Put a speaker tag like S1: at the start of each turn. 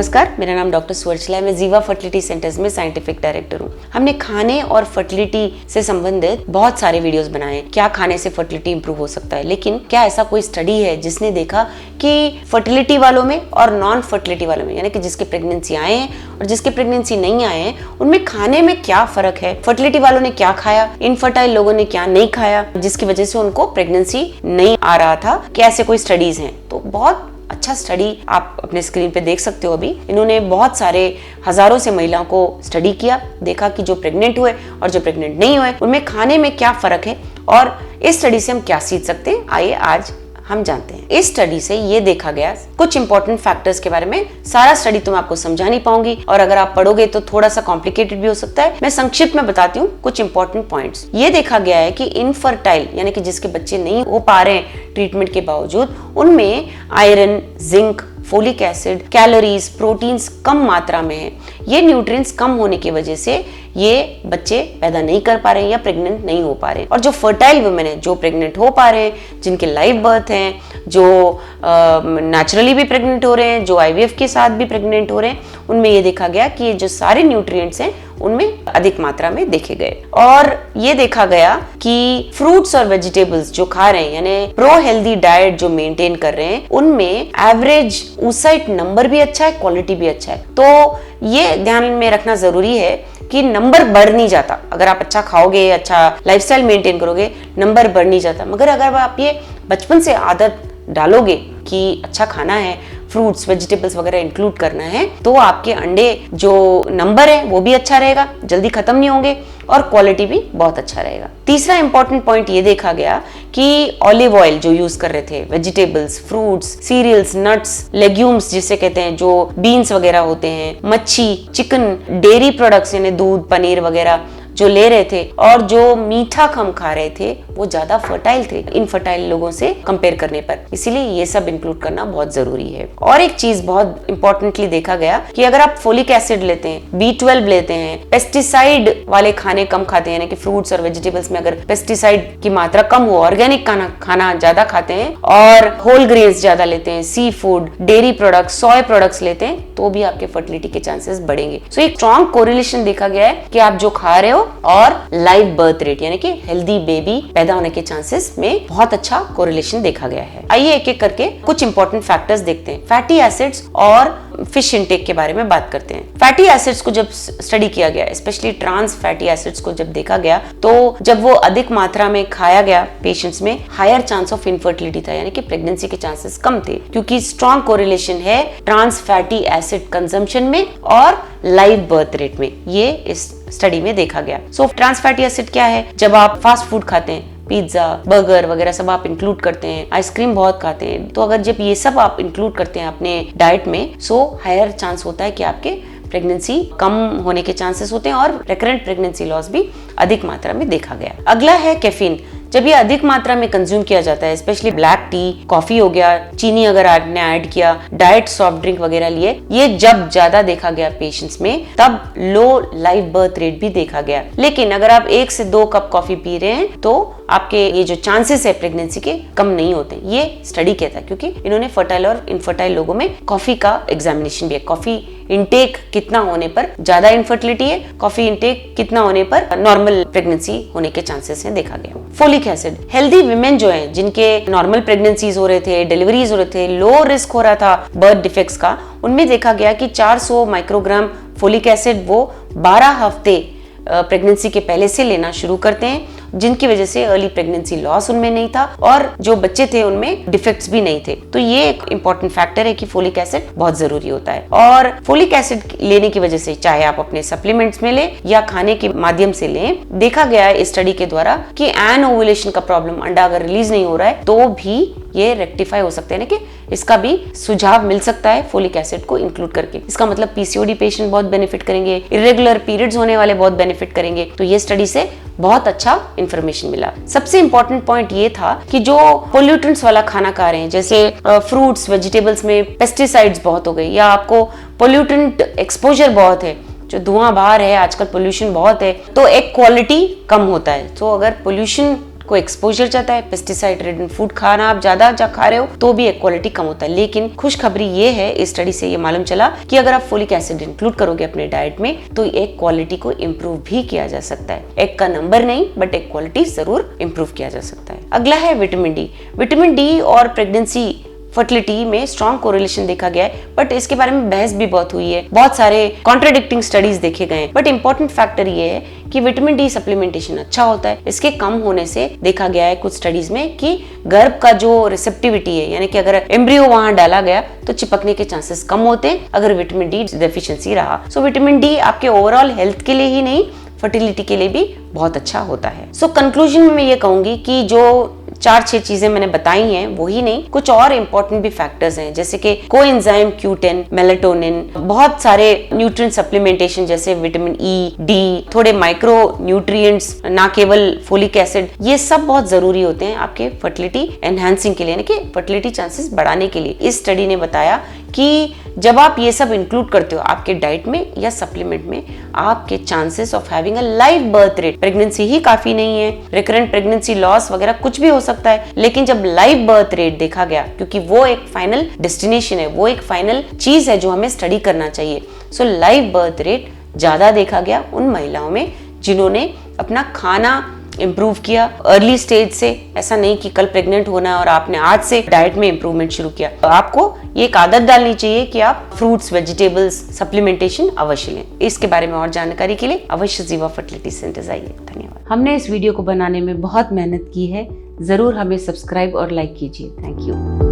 S1: नमस्कार, मेरा नाम डॉक्टर सुवर्चला है। मैं जीवा फर्टिलिटी सेंटर्स में साइंटिफिक डायरेक्टर हूँ। हमने खाने और फर्टिलिटी से संबंधित बहुत सारे वीडियोस बनाए। क्या खाने से फर्टिलिटी इंप्रूव हो सकता है, लेकिन क्या ऐसा कोई स्टडी है जिसने देखा कि फर्टिलिटी वालों में और नॉन फर्टिलिटी वालों में, यानी कि जिसके प्रेगनेंसी आए हैं और जिसके प्रेगनेंसी नहीं आए हैं, उनमें खाने में क्या फर्क है? फर्टिलिटी वालों ने क्या खाया, इनफर्टाइल लोगों ने क्या नहीं खाया, जिसकी वजह से उनको प्रेगनेंसी नहीं आ रहा था? क्या ऐसे कोई स्टडीज हैं? तो बहुत अच्छा स्टडी आप अपने स्क्रीन पे देख सकते हो। अभी इन्होंने बहुत सारे हजारों से महिलाओं को स्टडी किया, देखा कि जो प्रेग्नेंट हुए और जो प्रेग्नेंट नहीं हुए उनमें खाने में क्या फर्क है और इस स्टडी से हम क्या सीख सकते हैं, आइए आज हम जानते हैं। इस स्टडी से ये देखा गया कुछ इंपॉर्टेंट फैक्टर्स के बारे में। सारा स्टडी तो मैं आपको समझा नहीं पाऊंगी और अगर आप पढ़ोगे तो थोड़ा सा कॉम्प्लिकेटेड भी हो सकता है। मैं संक्षिप्त में बताती हूँ कुछ इंपॉर्टेंट पॉइंट्स। ये देखा गया है कि इनफर्टाइल यानी कि जिसके बच्चे नहीं हो पा रहे हैं ट्रीटमेंट के बावजूद, उनमें iron, zinc, folic acid, calories, proteins कम मात्रा में है। ये न्यूट्रिएंट्स कम होने की वजह से ये बच्चे पैदा नहीं कर पा रहे हैं या प्रेग्नेंट नहीं हो पा रहे हैं। और जो फर्टाइल वुमेन है, जो प्रेग्नेंट हो पा रहे हैं, जिनके लाइव बर्थ हैं, जो नेचुरली भी प्रेग्नेंट हो रहे हैं, जो आईवीएफ के साथ भी प्रेग्नेंट हो रहे हैं, उनमें ये देखा गया कि ये जो सारे न्यूट्रिएंट्स हैं उनमें अधिक मात्रा में देखे गए। और ये देखा गया कि फ्रूट्स और वेजिटेबल्स जो खा रहे हैं, यानी प्रो हेल्दी डाइट जो मेंटेन कर रहे हैं, उनमें एवरेज oocyte नंबर भी अच्छा है, क्वालिटी भी अच्छा है। तो ये ध्यान में रखना जरूरी है कि नंबर बढ़ नहीं जाता। अगर आप अच्छा खाओगे, अच्छा लाइफस्टाइल मेंटेन करोगे, नंबर बढ़ नहीं जाता। मगर अगर आप ये बचपन से आदत डालोगे कि अच्छा खाना है, फ्रूट्स वेजिटेबल्स वगैरह इंक्लूड करना है, तो आपके अंडे जो नंबर है वो भी अच्छा रहेगा, जल्दी खत्म नहीं होंगे और क्वालिटी भी बहुत अच्छा रहेगा। तीसरा इंपॉर्टेंट पॉइंट ये देखा गया कि ऑलिव ऑयल जो यूज कर रहे थे, vegetables, fruits, cereals, nuts, legumes जिसे कहते हैं, जो बीन्स वगैरह होते हैं, मच्छी, चिकन, डेयरी प्रोडक्ट्स यानी दूध, पनीर वगैरह जो ले रहे थे और जो मीठा कम खा रहे थे, वो ज्यादा फर्टाइल थे इनफर्टाइल लोगों से कंपेयर करने पर। इसीलिए ये सब इंक्लूड करना बहुत जरूरी है। और एक चीज बहुत इंपॉर्टेंटली देखा गया कि अगर आप फोलिक एसिड लेते हैं, B12 लेते हैं, पेस्टिसाइड वाले खाने कम खाते हैं, यानी कि फ्रूट्स और वेजिटेबल्स में अगर पेस्टिसाइड की मात्रा कम हो, ऑर्गेनिक खाना ज्यादा खाते हैं और होल ग्रेन्स ज्यादा लेते हैं, सी फूड, डेयरी प्रोडक्ट्स, सोय प्रोडक्ट्स लेते हैं, तो भी आपके फर्टिलिटी के चांसेस बढ़ेंगे। सो एक स्ट्रॉन्ग कोरिलेशन देखा गया है कि आप जो खा रहे हो और लाइव बर्थ रेट यानी कि हेल्दी बेबी पैदा होने के चांसेस में बहुत अच्छा कोरिलेशन देखा गया है। आइए एक एक करके कुछ इंपॉर्टेंट फैक्टर्स देखते हैं। फैटी एसिड्स और फिश इंटेक के बारे में बात करते हैं। फैटी एसिड्स को जब स्टडी किया गया, स्पेशली ट्रांस फैटी एसिड्स को जब देखा गया, तो जब वो अधिक मात्रा में खाया गया पेशेंट्स में, हायर चांस ऑफ इनफर्टिलिटी था, यानी कि प्रेगनेंसी के चांसेस कम थे, क्योंकि स्ट्रॉन्ग कोरिलेशन है ट्रांस फैटी एसिड कंजम्पशन में और लाइव बर्थ रेट में। ये इस स्टडी में देखा गया। सो ट्रांस फैटी एसिड क्या है? जब आप फास्ट फूड खाते हैं, पिज्जा, बर्गर वगैरह सब आप इंक्लूड करते हैं, आइसक्रीम बहुत खाते हैं, तो अगर जब ये सब आप इंक्लूड करते हैं अपने डाइट में, सो हायर चांस होता है कि आपके प्रेगनेंसी कम होने के चांसेस होते हैं और रिकरेंट प्रेगनेंसी लॉस भी अधिक मात्रा में देखा गया। अगला है कैफीन। जब ये अधिक मात्रा में कंज्यूम किया जाता है, स्पेशली ब्लैक टी, कॉफी हो गया, चीनी अगर आपने ऐड किया, डाइट सॉफ्ट ड्रिंक वगैरह लिए, ये जब ज्यादा देखा गया पेशेंट्स में, तब लो लाइव बर्थ रेट भी देखा गया। लेकिन अगर आप 1 से 2 कप कॉफी पी रहे हैं तो आपके ये जो चांसेस है प्रेगनेंसी के, कम नहीं होते। ये स्टडी कहता है, क्योंकि इन्होंने फर्टाइल और इनफर्टाइल लोगों में कॉफी का एग्जामिनेशन भी है। कॉफी इंटेक कितना होने पर ज्यादा इनफर्टिलिटी है, कॉफी इंटेक कितना होने पर नॉर्मल प्रेगनेंसी होने के चांसेस है, देखा गया। फोलिक एसिड, हेल्दी विमेन जो है जिनके नॉर्मल प्रेगनेंसीज हो रहे थे, डिलीवरीज हो रहे थे, लो रिस्क हो रहा था बर्थ डिफेक्ट्स का, उनमें देखा गया कि 400 माइक्रोग्राम फोलिक एसिड वो 12 हफ्ते प्रेगनेंसी के पहले से लेना शुरू करते हैं, जिनकी वजह से अर्ली प्रेगनेंसी लॉस उनमें नहीं था और जो बच्चे थे उनमें डिफेक्ट्स भी नहीं थे। तो ये एक इंपॉर्टेंट फैक्टर है कि फोलिक एसिड बहुत जरूरी होता है। और फोलिक एसिड लेने की वजह से, चाहे आप अपने सप्लीमेंट्स में लें या खाने के माध्यम से लें, देखा गया है इस स्टडी के द्वारा कि एन ओवुलेशन का प्रॉब्लम, अंडा अगर रिलीज नहीं हो रहा है, तो भी ये रेक्टिफाई हो सकते हैं, कि इसका भी सुझाव मिल सकता है फोलिक एसिड को इंक्लूड करके। इसका मतलब पीसीओडी पेशेंट बहुत बेनिफिट करेंगे, इरेगुलर पीरियड्स होने वाले बहुत बेनिफिट करेंगे। तो ये स्टडी से बहुत अच्छा इंफॉर्मेशन मिला। सबसे इंपॉर्टेंट पॉइंट ये था कि जो पोल्यूटेंट्स वाला खाना खा रहे हैं, जैसे फ्रूट्स वेजिटेबल्स में पेस्टिसाइड्स बहुत हो गए, या आपको पोल्यूटेंट एक्सपोजर बहुत है, जो धुआं बाहर है, आजकल पोल्यूशन बहुत है, तो एक क्वालिटी कम होता है। तो अगर पोल्यूशन को एक्सपोजर जाता है। पेस्टिसाइड रिडन फूड खाना आप ज्यादा खा रहे हो तो भी एग क्वालिटी कम होता है। लेकिन खुशखबरी ये है, इस स्टडी से ये मालूम चला कि अगर आप फोलिक एसिड इंक्लूड करोगे अपने डाइट में तो एग क्वालिटी को इम्प्रूव भी किया जा सकता है। एग का नंबर नहीं बट एग क्वालिटी जरूर इम्प्रूव किया जा सकता है। अगला है विटामिन डी। विटामिन डी और प्रेगनेंसी फर्टिलिटी में स्ट्रॉन्ग कोरिलेशन देखा गया है, बट इसके बारे में बहस भी बहुत हुई है, बहुत सारे कॉन्ट्राडिक्टिंग स्टडीज देखे गए हैं। बट इंपॉर्टेंट फैक्टर ये है कि विटामिन डी सप्लीमेंटेशन अच्छा होता है। इसके कम होने से देखा गया है कुछ स्टडीज में कि गर्भ का जो रिसेप्टिविटी है, यानी कि अगर एम्ब्रियो वहां डाला गया तो चिपकने के चांसेस कम होते हैं अगर विटामिन डी डेफिशिएंसी रहा। सो विटामिन डी आपके ओवरऑल हेल्थ के लिए ही नहीं, फर्टिलिटी के लिए भी बहुत अच्छा होता है। सो कंक्लूजन में मैं ये कहूंगी कि जो 4-6 चीजें मैंने बताई हैं वो ही नहीं, कुछ और इंपॉर्टेंट भी फैक्टर्स हैं, जैसे कि कोएंजाइम Q10, मेलाटोनिन, बहुत सारे न्यूट्रिएंट सप्लीमेंटेशन जैसे विटामिन ई, डी, थोड़े माइक्रो न्यूट्रिएंट्स, ना केवल फोलिक एसिड, ये सब बहुत जरूरी होते हैं आपके फर्टिलिटी एनहांसिंग के लिए, यानी कि फर्टिलिटी चांसेस बढ़ाने के लिए। इस स्टडी ने बताया कि जब आप ये सब इंक्लूड करते हो आपके डाइट में या सप्लीमेंट में, आपके chances of having a live birth rate, pregnancy ही काफी नहीं है, रिकरेंट प्रेगनेंसी लॉस वगैरह कुछ भी हो सकता है, लेकिन जब लाइव बर्थ रेट देखा गया, क्योंकि वो एक फाइनल डेस्टिनेशन है, वो एक फाइनल चीज है जो हमें स्टडी करना चाहिए। सो लाइव बर्थ रेट ज्यादा देखा गया उन महिलाओं में जिन्होंने अपना खाना इम्प्रूव किया अर्ली स्टेज से। ऐसा नहीं कि कल प्रेग्नेंट होना है और आपने आज से डाइट में इम्प्रूवमेंट शुरू किया। तो आपको ये एक आदत डालनी चाहिए कि आप फ्रूट्स, वेजिटेबल्स, सप्लीमेंटेशन अवश्य लें। इसके बारे में और जानकारी के लिए अवश्य जीवा फर्टिलिटी सेंटर आइए। धन्यवाद। हमने इस वीडियो को बनाने में बहुत मेहनत की है, जरूर हमें सब्सक्राइब और लाइक कीजिए। Thank you.